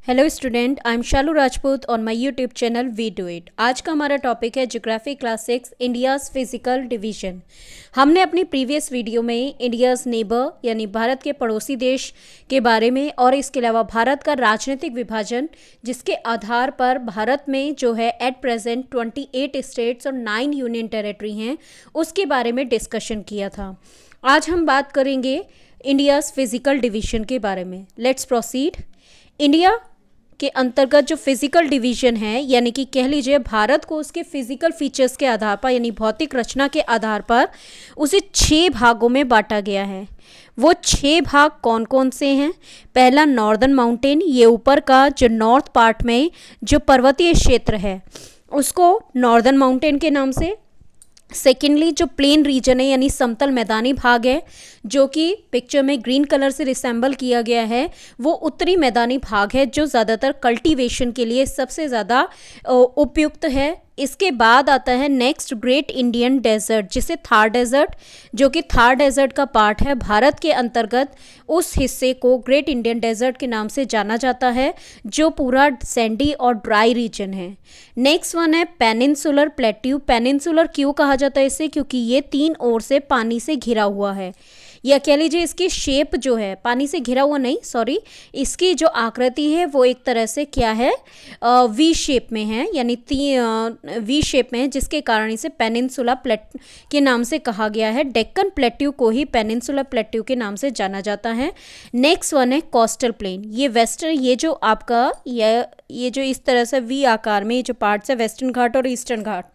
Hello student, I am Shalu Rajput on my YouTube channel we do it. आज का हमारा topic है geography class 6 India's physical division. हमने अपनी प्रीवियस वीडियो में इंडियाज़ नेबर यानी भारत के पड़ोसी देश के बारे में और इसके अलावा भारत का राजनीतिक विभाजन जिसके आधार पर भारत में जो है एट प्रेजेंट 28 स्टेट्स और 9 यूनियन टेरेटरी हैं उसके बारे में डिस्कशन किया था। आज हम बात करेंगे इंडियाज़ फिजिकल डिवीजन के बारे में। Let's proceed. इंडिया के अंतर्गत जो फिजिकल डिवीजन है यानी कि कह लीजिए भारत को उसके फिजिकल फीचर्स के आधार पर यानी भौतिक रचना के आधार पर उसे 6 भागों में बांटा गया है। वो 6 भाग कौन कौन से हैं? पहला नॉर्दर्न माउंटेन, ये ऊपर का जो नॉर्थ पार्ट में जो पर्वतीय क्षेत्र है उसको नॉर्दर्न माउंटेन के नाम से। सेकेंडली जो प्लेन रीजन है यानी समतल मैदानी भाग है जो कि पिक्चर में ग्रीन कलर से रिसेंबल किया गया है, वो उत्तरी मैदानी भाग है जो ज़्यादातर कल्टीवेशन के लिए सबसे ज़्यादा उपयुक्त है। इसके बाद आता है नेक्स्ट ग्रेट इंडियन डेजर्ट जिसे थार डेजर्ट, जो कि थार डेजर्ट का पार्ट है। भारत के अंतर्गत उस हिस्से को ग्रेट इंडियन डेजर्ट के नाम से जाना जाता है जो पूरा सैंडी और ड्राई रीजन है। नेक्स्ट वन है पेनिनसुलर प्लेट्यू। पेनिनसुलर क्यों कहा जाता है इसे? क्योंकि ये 3 ओर से पानी से घिरा हुआ है, या कह लीजिए इसकी शेप जो है पानी से घिरा हुआ नहीं, सॉरी, इसकी जो आकृति है वो एक तरह से क्या है, वी शेप में है, यानी वी शेप में है, जिसके कारण इसे पेनिनसुला प्लेट के नाम से कहा गया है। डेक्कन प्लेट्यू को ही पेनिनसुला प्लेट्यू के नाम से जाना जाता है। नेक्स्ट वन है कोस्टल प्लेन। ये वेस्टर्न, ये जो आपका ये जो इस तरह से वी आकार में ये जो पार्ट्स है वेस्टर्न घाट और ईस्टर्न घाट,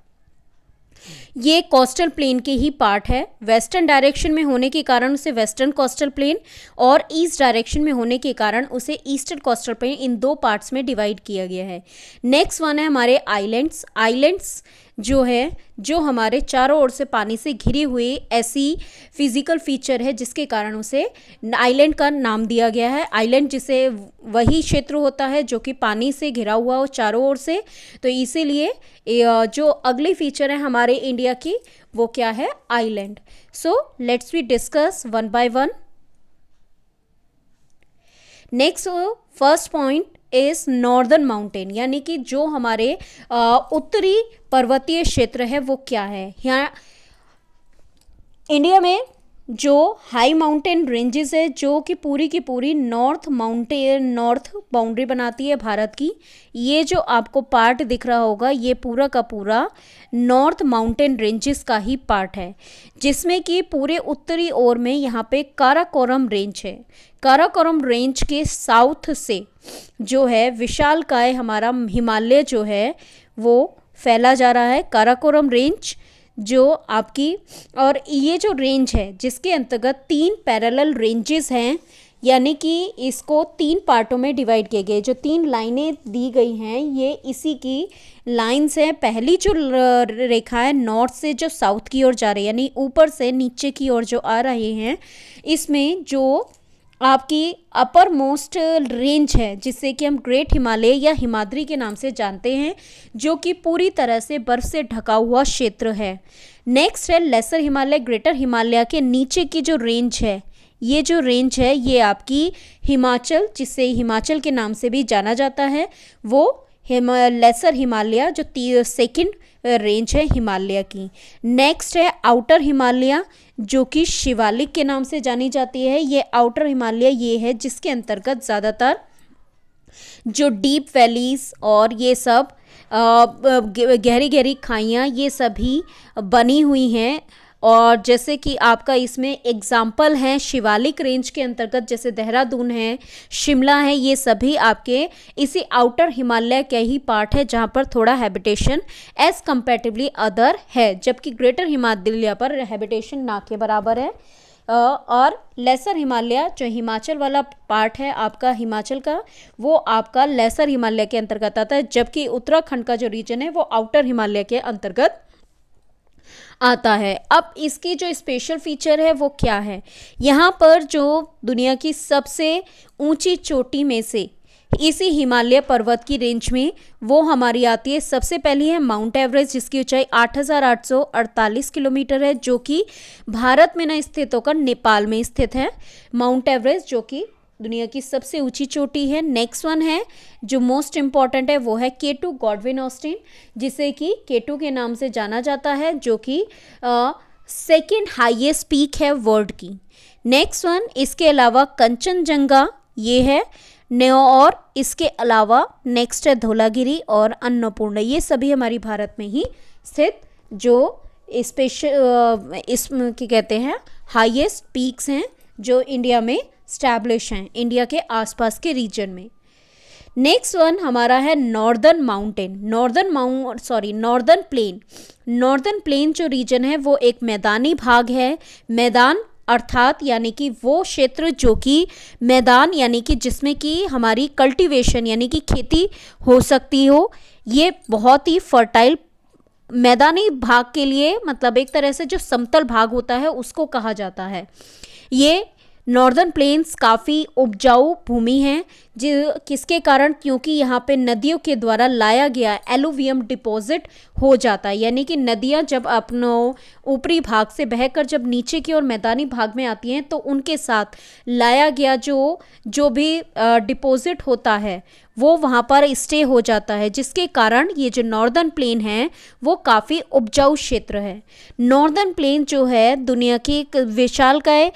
ये कोस्टल प्लेन के ही पार्ट है। वेस्टर्न डायरेक्शन में होने के कारण उसे वेस्टर्न कोस्टल प्लेन और ईस्ट डायरेक्शन में होने के कारण उसे ईस्टर्न कोस्टल प्लेन, इन 2 पार्ट्स में डिवाइड किया गया है। नेक्स्ट वन है हमारे आइलैंड्स। आइलैंड्स जो है जो हमारे चारों ओर से पानी से घिरी हुई ऐसी फिजिकल फीचर है जिसके कारण उसे आइलैंड का नाम दिया गया है। आइलैंड जिसे वही क्षेत्र होता है जो कि पानी से घिरा हुआ हो चारों ओर से, तो इसीलिए जो अगली फीचर है हमारे इंडिया की वो क्या है? Island. So let's we discuss one by one. Next first point is northern mountain, यानी कि जो हमारे उत्तरी पर्वतीय क्षेत्र है वो क्या है। यहाँ इंडिया में जो हाई माउंटेन रेंजेस है जो कि पूरी की पूरी नॉर्थ बाउंड्री बनाती है भारत की, ये जो आपको पार्ट दिख रहा होगा ये पूरा का पूरा नॉर्थ माउंटेन रेंजेस का ही पार्ट है, जिसमें कि पूरे उत्तरी ओर में यहाँ पे काराकोरम रेंज है। काराकोरम रेंज के साउथ से जो है विशालकाय हमारा हिमालय जो है वो फैला जा रहा है। काराकोरम रेंज जो आपकी, और ये जो रेंज है जिसके अंतर्गत 3 पैरेलल रेंजेस हैं, यानी कि इसको 3 पार्टों में डिवाइड किए गए। जो 3 लाइनें दी गई हैं ये इसी की लाइंस हैं। पहली जो रेखा है नॉर्थ से जो साउथ की ओर जा रही है, यानी ऊपर से नीचे की ओर जो आ रहे हैं, इसमें जो आपकी अपर मोस्ट रेंज है जिसे कि हम ग्रेट हिमालय या हिमाद्री के नाम से जानते हैं, जो कि पूरी तरह से बर्फ से ढका हुआ क्षेत्र है। नेक्स्ट है लेसर हिमालय। ग्रेटर हिमालय के नीचे की जो रेंज है, ये जो रेंज है ये आपकी हिमाचल, जिसे हिमाचल के नाम से भी जाना जाता है, वो लेसर हिमालय जो सेकंड रेंज है हिमालय की। नेक्स्ट है आउटर हिमालय जो कि शिवालिक के नाम से जानी जाती है। ये आउटर हिमालय ये है जिसके अंतर्गत ज़्यादातर जो डीप वैलीज और ये सब गहरी गहरी खाइयाँ ये सभी बनी हुई हैं। और जैसे कि आपका इसमें एग्जाम्पल हैं शिवालिक रेंज के अंतर्गत, जैसे देहरादून है, शिमला है, ये सभी आपके इसी आउटर हिमालय के ही पार्ट है जहाँ पर थोड़ा हैबिटेशन एज कंपेरेटिवली अदर है, जबकि ग्रेटर हिमालय पर हैबिटेशन ना के बराबर है। और लेसर हिमालय जो हिमाचल वाला पार्ट है आपका हिमाचल का, वो आपका लेसर हिमालय के अंतर्गत आता है, जबकि उत्तराखंड का जो रीजन है वो आउटर हिमालय के अंतर्गत आता है। अब इसकी जो स्पेशल फीचर है वो क्या है? यहाँ पर जो दुनिया की सबसे ऊंची चोटी में से इसी हिमालय पर्वत की रेंज में वो हमारी आती है। सबसे पहली है माउंट एवरेस्ट जिसकी ऊंचाई 8,848 किलोमीटर है, जो कि भारत में न स्थित होकर नेपाल में स्थित है। माउंट एवरेस्ट जो कि दुनिया की सबसे ऊंची चोटी है। नेक्स्ट वन है जो मोस्ट इम्पॉर्टेंट है वो है K2 गॉडविन ऑस्टिन, जिसे कि K2 के नाम से जाना जाता है, जो कि सेकेंड हाईएस्ट पीक है वर्ल्ड की। नेक्स्ट वन, इसके अलावा कंचनजंगा ये है और इसके अलावा नेक्स्ट है धौलागिरी और अन्नपूर्णा, ये सभी हमारी भारत में ही स्थित जो स्पेशल इसमें क्या कहते हैं हाईएस्ट पीक्स हैं जो इंडिया में स्टैब्लिश हैं, इंडिया के आसपास के रीजन में। नेक्स्ट वन हमारा है northern mountain, northern plain. Northern plain जो रीजन है वो एक मैदानी भाग है। मैदान अर्थात यानी कि वो क्षेत्र जो कि मैदान यानी कि जिसमें कि हमारी कल्टीवेशन यानी कि खेती हो सकती हो, ये बहुत ही फर्टाइल मैदानी भाग के लिए, मतलब एक तरह से जो समतल भाग होता है उसको कहा जाता है। ये नॉर्दर्न प्लेन्स काफ़ी उपजाऊ भूमि हैं, किसके कारण, क्योंकि यहाँ पे नदियों के द्वारा लाया गया एलुवियम डिपॉजिट हो जाता है, यानी कि नदियाँ जब अपनों ऊपरी भाग से बहकर जब नीचे की ओर मैदानी भाग में आती हैं तो उनके साथ लाया गया जो भी डिपॉजिट होता है वो वहाँ पर स्टे हो जाता है, जिसके कारण ये जो नॉर्दर्न प्लेन है वो काफ़ी उपजाऊ क्षेत्र है। नॉर्दर्न प्लेन जो है दुनिया की एक विशालकाय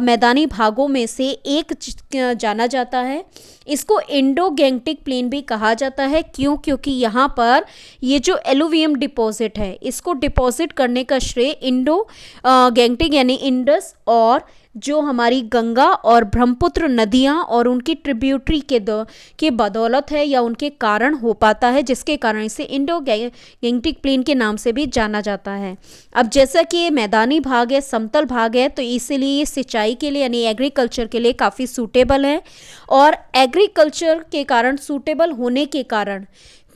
मैदानी भागों में से एक जाना जाता है। इसको इंडो गैंगटिक प्लेन भी कहा जाता है, क्योंकि यहाँ पर ये जो एलुवियम डिपॉजिट है इसको डिपॉजिट करने का श्रेय इंडो गैंगटिक यानी इंडस और जो हमारी गंगा और ब्रह्मपुत्र नदियाँ और उनकी ट्रिब्यूटरी के बदौलत है या उनके कारण हो पाता है, जिसके कारण इसे इंडो गैंगटिक प्लेन के नाम से भी जाना जाता है। अब जैसा कि ये मैदानी भाग है, समतल भाग है, तो इसीलिए ये सिंचाई के लिए यानी एग्रीकल्चर के लिए काफ़ी सूटेबल है। और एग्रीकल्चर के कारण सूटेबल होने के कारण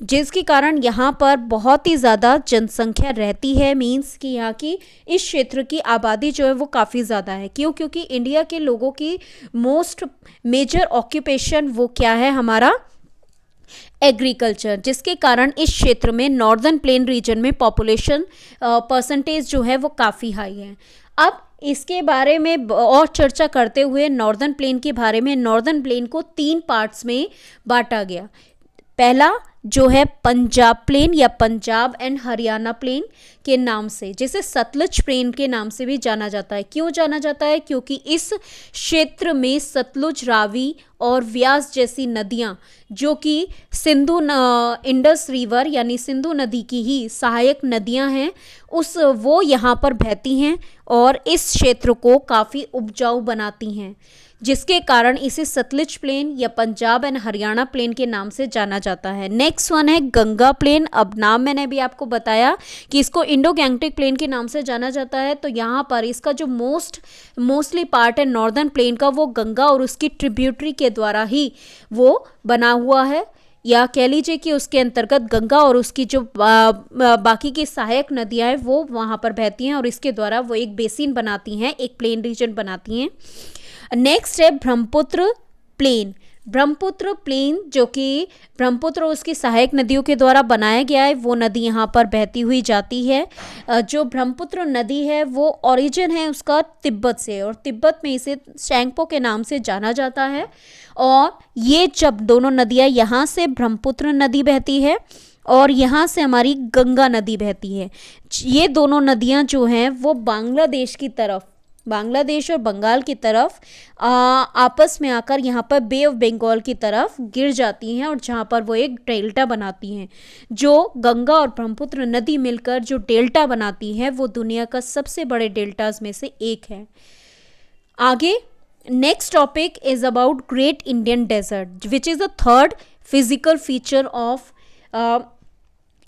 जिसके कारण यहाँ पर बहुत ही ज़्यादा जनसंख्या रहती है, मींस कि यहाँ की इस क्षेत्र की आबादी जो है वो काफ़ी ज़्यादा है। क्योंकि इंडिया के लोगों की मोस्ट मेजर ऑक्यूपेशन वो क्या है हमारा एग्रीकल्चर, जिसके कारण इस क्षेत्र में नॉर्दर्न प्लेन रीजन में पॉपुलेशन परसेंटेज जो है वो काफ़ी हाई है। अब इसके बारे में और चर्चा करते हुए नॉर्दर्न प्लेन के बारे में, नॉर्दर्न प्लेन को 3 पार्ट्स में बांटा गया। पहला जो है पंजाब प्लेन या पंजाब एंड हरियाणा प्लेन के नाम से, जिसे सतलुज प्लेन के नाम से भी जाना जाता है। क्यों जाना जाता है? क्योंकि इस क्षेत्र में सतलुज, रावी और व्यास जैसी नदियाँ जो कि इंडस रिवर यानी सिंधु नदी की ही सहायक नदियाँ हैं वो यहाँ पर बहती हैं और इस क्षेत्र को काफ़ी उपजाऊ बनाती हैं, जिसके कारण इसे सतलुज प्लेन या पंजाब एंड हरियाणा प्लेन के नाम से जाना जाता है। नेक्स्ट वन है गंगा प्लेन। अब नाम मैंने भी आपको बताया कि इसको इंडो गैंगटिक प्लेन के नाम से जाना जाता है, तो यहाँ पर इसका जो मोस्टली पार्ट है नॉर्दर्न प्लेन का वो गंगा और उसकी ट्रिब्यूटरी के द्वारा ही वो बना हुआ है, या कह लीजिए कि उसके अंतर्गत गंगा और उसकी जो बाकी की सहायक नदियाँ हैं वो वहाँ पर बहती हैं और इसके द्वारा वो एक बेसिन बनाती हैं, एक प्लेन रीजन बनाती हैं। नेक्स्ट है ब्रह्मपुत्र प्लेन। ब्रह्मपुत्र प्लेन जो कि ब्रह्मपुत्र और उसकी सहायक नदियों के द्वारा बनाया गया है, वो नदी यहाँ पर बहती हुई जाती है। जो ब्रह्मपुत्र नदी है वो ओरिजिन है उसका तिब्बत से, और तिब्बत में इसे शैंगपो के नाम से जाना जाता है। और ये जब दोनों नदियाँ यहाँ से ब्रह्मपुत्र नदी बहती है और यहाँ से हमारी गंगा नदी बहती है, ये दोनों नदियाँ जो हैं वो बांग्लादेश और बंगाल की तरफ आपस में आकर यहाँ पर बे ऑफ बंगाल की तरफ गिर जाती हैं और जहाँ पर वो एक डेल्टा बनाती हैं। जो गंगा और ब्रह्मपुत्र नदी मिलकर जो डेल्टा बनाती हैं वो दुनिया का सबसे बड़े डेल्टाज में से एक है। आगे next topic is about great Indian desert which is the third physical feature of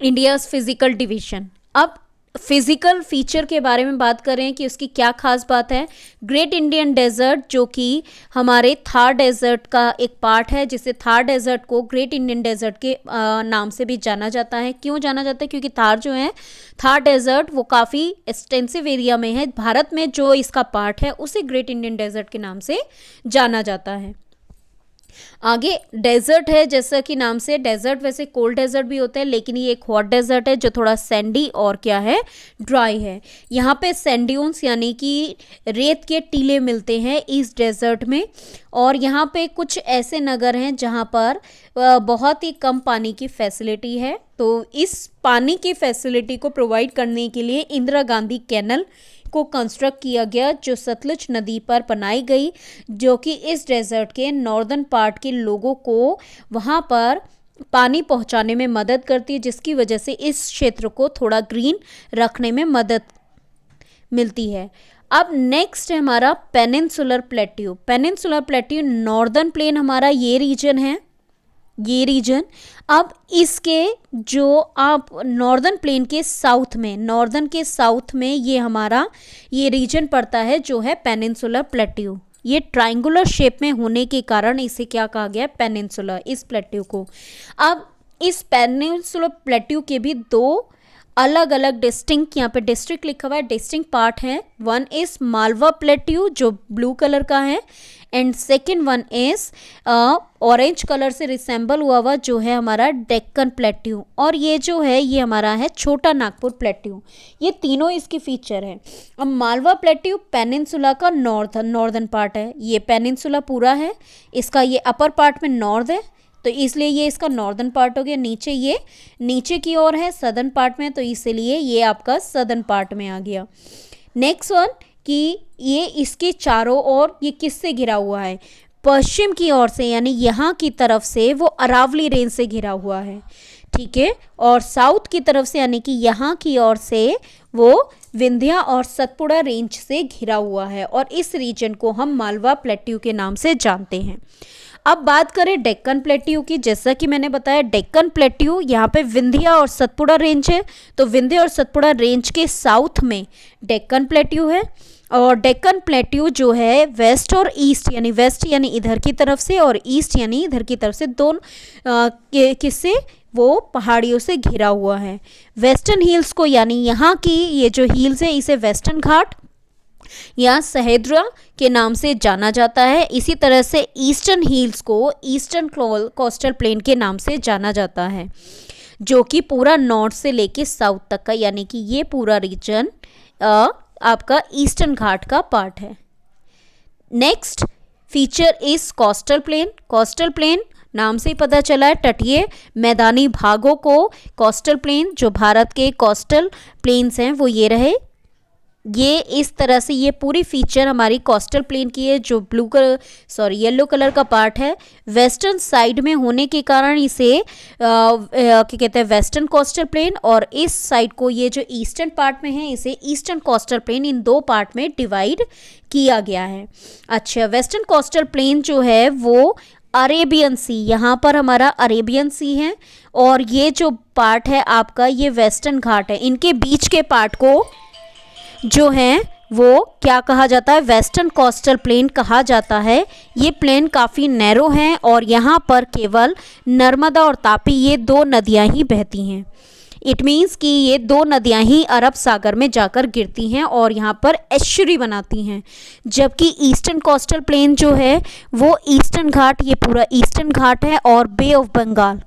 India's physical division. अब फिजिकल फीचर के बारे में बात करें कि उसकी क्या खास बात है। ग्रेट इंडियन डेजर्ट जो कि हमारे थार डेजर्ट का एक पार्ट है, जिसे थार डेजर्ट को ग्रेट इंडियन डेजर्ट के नाम से भी जाना जाता है। क्यों जाना जाता है? क्योंकि थार डेजर्ट वो काफ़ी एक्सटेंसिव एरिया में है। भारत में जो इसका पार्ट है उसे ग्रेट इंडियन डेजर्ट के नाम से जाना जाता है। आगे डेजर्ट है, जैसा कि नाम से डेजर्ट, वैसे कोल्ड डेजर्ट भी होता है लेकिन ये एक हॉट डेजर्ट है जो थोड़ा सैंडी और क्या है, ड्राई है। यहाँ पे सैंड्यून्स यानी कि रेत के टीले मिलते हैं इस डेजर्ट में। और यहाँ पे कुछ ऐसे नगर हैं जहाँ पर बहुत ही कम पानी की फैसिलिटी है। तो इस पानी की फैसिलिटी को प्रोवाइड करने के लिए इंदिरा गांधी कैनल को कंस्ट्रक्ट किया गया, जो सतलुज नदी पर बनाई गई, जो कि इस डेजर्ट के नॉर्दर्न पार्ट के लोगों को वहाँ पर पानी पहुँचाने में मदद करती है, जिसकी वजह से इस क्षेत्र को थोड़ा ग्रीन रखने में मदद मिलती है। अब नेक्स्ट है हमारा peninsular plateau. Peninsular plateau northern plain हमारा ये रीजन है, ये रीजन। अब इसके जो आप नॉर्दर्न प्लेन के साउथ में, नॉर्दर्न के साउथ में ये हमारा ये रीजन पड़ता है जो है पेनिनसुलर प्लेट्यू। ये ट्रायंगुलर शेप में होने के कारण इसे क्या कहा गया, पेनिनसुलर, इस प्लेट्यू को। अब इस पेनिनसुलर प्लेट्यू के भी दो अलग अलग डिस्टिंक्ट, यहाँ पे डिस्ट्रिक्ट लिखा हुआ है, डिस्टिंक्ट पार्ट है। वन इज मालवा प्लेट्यू जो ब्लू कलर का है, and second one is orange colour से रिसेंबल हुआ जो है हमारा डेक्कन प्लेट्यू, और ये जो है ये हमारा है छोटा नागपुर प्लेट्यू। ये तीनों इसकी फीचर है। अब मालवा प्लेट्यू पेनिनसुला का नॉर्दर्न पार्ट है, ये पेनिनसुला पूरा है, इसका ये अपर पार्ट में नॉर्थ है तो इसलिए ये इसका नॉर्दर्न पार्ट हो गया। नीचे ये नीचे की ओर है सदर्न पार्ट में, तो इसलिए ये आपका सदर्न पार्ट में आ गया। नेक्स्ट वन कि ये इसके चारों ओर ये किससे घिरा हुआ है, पश्चिम की ओर से, यानी यहाँ की तरफ से वो अरावली रेंज से घिरा हुआ है, ठीक है। और साउथ की तरफ से यानी कि यहाँ की ओर से वो विंध्या और सतपुड़ा रेंज से घिरा हुआ है, और इस रीजन को हम मालवा प्लेट्यू के नाम से जानते हैं। अब बात करें डेक्कन प्लेट्यू की, जैसा कि मैंने बताया डेक्कन प्लेट्यू यहाँ पे विंध्या और सतपुड़ा रेंज है, तो विंध्या और सतपुड़ा रेंज के साउथ में डेक्कन प्लेट्यू है। और डेक्कन प्लेट्यू जो है वेस्ट और ईस्ट, यानी वेस्ट यानी इधर की तरफ से और ईस्ट यानी इधर की तरफ से, दोनों किससे, वो पहाड़ियों से घिरा हुआ है। वेस्टर्न हिल्स को, यानी यहाँ की ये जो हिल्स है इसे वेस्टर्न घाट या सहेद्रा के नाम से जाना जाता है। इसी तरह से ईस्टर्न हिल्स को ईस्टर्न कोस्टल प्लेन के नाम से जाना जाता है, जो कि पूरा नॉर्थ से लेके साउथ तक का, यानी कि ये पूरा रीजन आपका ईस्टर्न घाट का पार्ट है। Next feature is coastal plain. Coastal plain नाम से ही पता चला है, तटीय मैदानी भागों को कोस्टल प्लेन, जो भारत के कोस्टल प्लेन्स हैं वो ये रहे। ये इस तरह से ये पूरी फीचर हमारी कोस्टल प्लेन की है, जो येलो कलर का पार्ट है। वेस्टर्न साइड में होने के कारण इसे क्या कहते हैं, वेस्टर्न कोस्टल प्लेन, और इस साइड को ये जो ईस्टर्न पार्ट में है इसे ईस्टर्न कोस्टल प्लेन, इन दो पार्ट में डिवाइड किया गया है। अच्छा, वेस्टर्न कोस्टल प्लेन जो है वो अरेबियन सी, यहाँ पर हमारा अरेबियन सी है, और ये जो पार्ट है आपका ये वेस्टर्न घाट है। इनके बीच के पार्ट को जो है वो क्या कहा जाता है, वेस्टर्न कोस्टल प्लेन कहा जाता है। ये प्लेन काफ़ी नैरो हैं और यहाँ पर केवल नर्मदा और तापी ये दो नदियाँ ही बहती हैं। इट मीन्स कि ये दो नदियाँ ही अरब सागर में जाकर गिरती हैं और यहाँ पर एस्चुरी बनाती हैं। जबकि ईस्टर्न कोस्टल प्लेन जो है वो ईस्टर्न घाट, ये पूरा ईस्टर्न घाट है, और बे ऑफ बंगाल,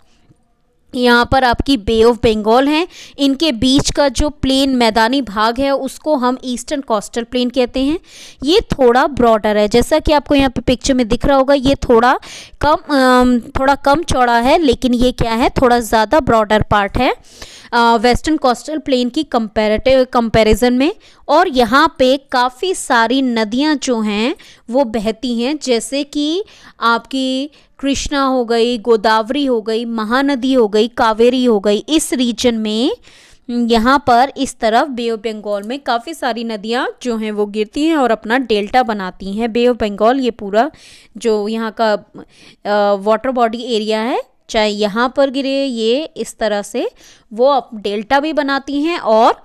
यहाँ पर आपकी बे ऑफ बंगाल है, इनके बीच का जो प्लेन मैदानी भाग है उसको हम ईस्टर्न कोस्टल प्लेन कहते हैं। ये थोड़ा ब्रॉडर है, जैसा कि आपको यहाँ पे पिक्चर में दिख रहा होगा, ये थोड़ा कम चौड़ा है, लेकिन ये क्या है, थोड़ा ज़्यादा ब्रॉडर पार्ट है वेस्टर्न कोस्टल प्लेन की कंपैरिजन में। और यहाँ पे काफ़ी सारी नदियाँ जो हैं वो बहती हैं, जैसे कि आपकी कृष्णा हो गई, गोदावरी हो गई, महानदी हो गई, कावेरी हो गई। इस रीजन में यहाँ पर इस तरफ बे ऑफ बंगाल में काफ़ी सारी नदियाँ जो हैं वो गिरती हैं और अपना डेल्टा बनाती हैं। बे ऑफ बंगाल ये पूरा जो यहाँ का वाटर बॉडी एरिया है, चाहे यहाँ पर गिरे ये इस तरह से, वो अब डेल्टा भी बनाती हैं और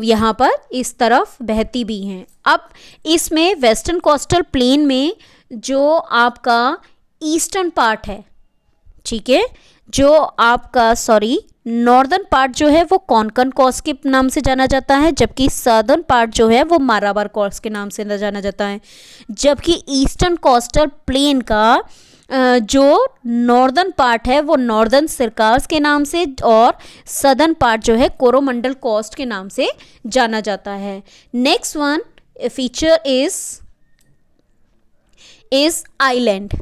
यहाँ पर इस तरफ बहती भी हैं। अब इसमें वेस्टर्न कोस्टल प्लेन में जो आपका ईस्टर्न पार्ट है, ठीक है, जो आपका नॉर्दर्न पार्ट जो है वो कोंकण कोस्ट के नाम से जाना जाता है, जबकि सदर्न पार्ट जो है वो मालाबार कोस्ट के नाम से जाना जाता है। जबकि ईस्टर्न कोस्टल प्लेन का जो नॉर्दर्न पार्ट है वो नॉर्दर्न सिरकार्स के नाम से और सदर्न पार्ट जो है कोरोमंडल कोस्ट के नाम से जाना जाता है। Next one feature is island.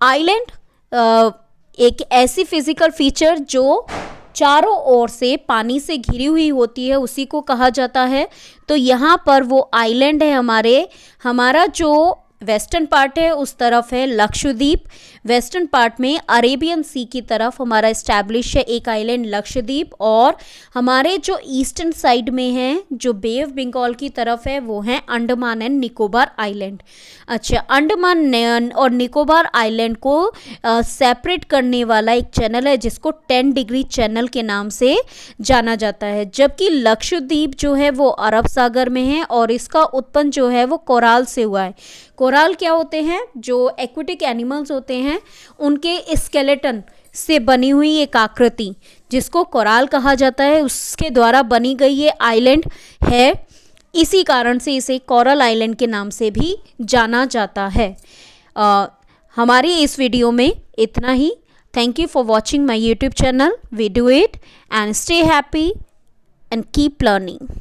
Island एक ऐसी फिजिकल फीचर जो चारों ओर से पानी से घिरी हुई होती है, उसी को कहा जाता है। तो यहाँ पर वो आइलैंड है हमारा जो वेस्टर्न पार्ट है उस तरफ है लक्षद्वीप, वेस्टर्न पार्ट में अरेबियन सी की तरफ हमारा इस्टेब्लिश है एक आइलैंड लक्षद्वीप, और हमारे जो ईस्टर्न साइड में है जो बे ऑफ बंगाल की तरफ है वो है अंडमान एंड निकोबार आइलैंड। अच्छा, अंडमान और निकोबार आइलैंड को सेपरेट करने वाला एक चैनल है जिसको 10 डिग्री चैनल के नाम से जाना जाता है, जबकि लक्षद्वीप जो है वो अरब सागर में है और इसका उत्पन्न जो है वो कोराल से हुआ है। कोराल क्या होते हैं? जो एक्वेटिक एनिमल्स होते हैं उनके स्केलेटन से बनी हुई एक आकृति जिसको कोराल कहा जाता है, उसके द्वारा बनी गई ये आइलैंड है। इसी कारण से इसे कोरल आइलैंड के नाम से भी जाना जाता है। हमारी इस वीडियो में इतना ही। Thank you for watching my YouTube channel we do it, and stay happy and keep learning.